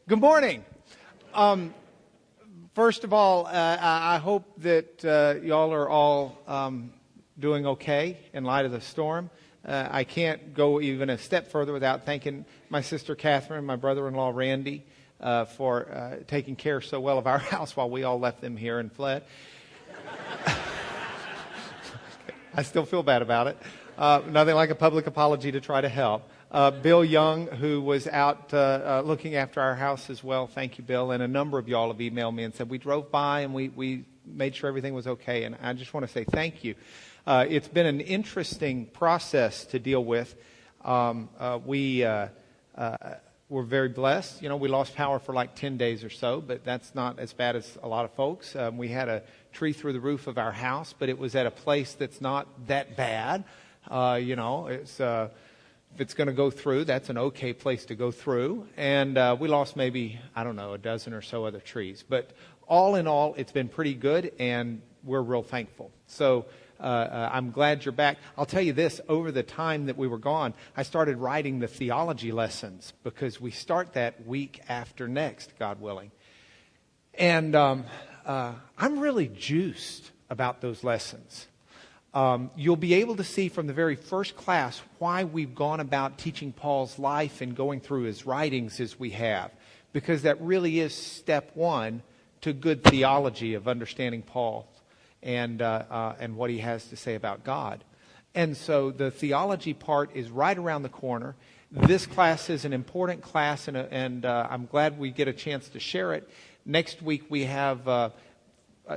Good morning. First of all, I hope that y'all are all doing okay in light of the storm. I can't go even a step further without thanking my sister Catherine, my brother-in-law Randy, for taking care so well of our house while we all left them here and fled. I still feel bad about it. Nothing like a public apology to try to help. Bill Young, who was out looking after our house as well. Thank you, Bill. And a number of y'all have emailed me and said, we drove by and we made sure everything was okay. And I just want to say thank you. It's been an interesting process to deal with. We're very blessed. You know, we lost power for like 10 days or so, but that's not as bad as a lot of folks. We had a tree through the roof of our house, but it was at a place that's not that bad. If it's going to go through, that's an okay place to go through. And we lost maybe, a dozen or so other trees. But all in all, it's been pretty good, and we're real thankful. So I'm glad you're back. I'll tell you this, over the time that we were gone, I started writing the theology lessons because we start that week after next, God willing. And I'm really juiced about those lessons. You'll be able to see from the very first class why we've gone about teaching Paul's life and going through his writings as we have. Because that really is step one to good theology of understanding Paul and what he has to say about God. And so the theology part is right around the corner. This class is an important class, and I'm glad we get a chance to share it. Next week we have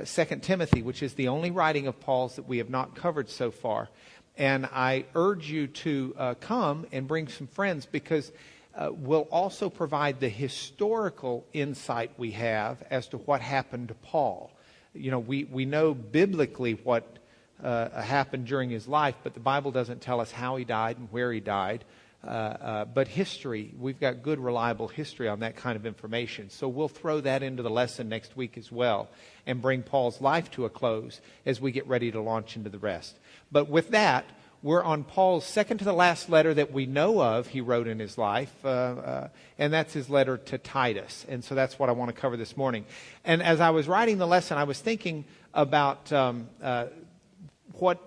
2 Timothy, which is the only writing of Paul's that we have not covered so far. And I urge you to come and bring some friends because we'll also provide the historical insight we have as to what happened to Paul. You know, we know biblically what happened during his life, but the Bible doesn't tell us how he died and where he died. But history, we've got good, reliable history on that kind of information. So we'll throw that into the lesson next week as well and bring Paul's life to a close as we get ready to launch into the rest. But with that, we're on Paul's second to the last letter that we know of he wrote in his life, and that's his letter to Titus. And so that's what I want to cover this morning. And as I was writing the lesson, I was thinking about what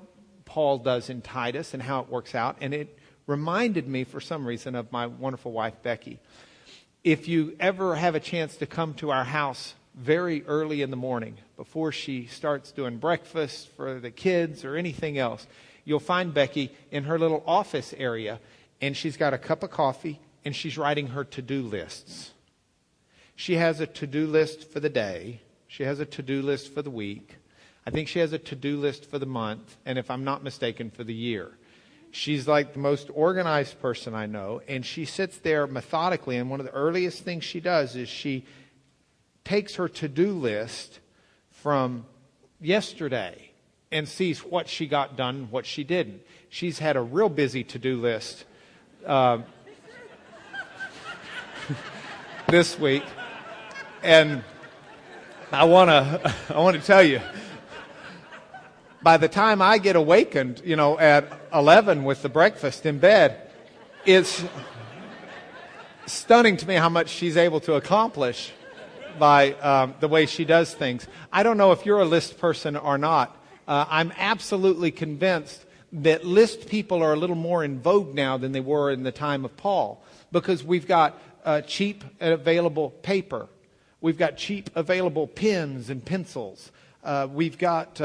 Paul does in Titus and how it works out, and it reminded me for some reason of my wonderful wife, Becky. If you ever have a chance to come to our house very early in the morning, before she starts doing breakfast for the kids or anything else, you'll find Becky in her little office area, and she's got a cup of coffee, and she's writing her to-do lists. She has a to-do list for the day. She has a to-do list for the week. I think she has a to-do list for the month, and if I'm not mistaken, for the year. She's like the most organized person I know, and she sits there methodically, and one of the earliest things she does is she takes her to-do list from yesterday and sees what she got done and what she didn't. She's had a real busy to-do list this week, and I want to tell you, by the time I get awakened, at 11 with the breakfast in bed, it's stunning to me how much she's able to accomplish by the way she does things. I don't know if you're a list person or not. I'm absolutely convinced that list people are a little more in vogue now than they were in the time of Paul, because we've got cheap and available paper. We've got cheap available pens and pencils. We've got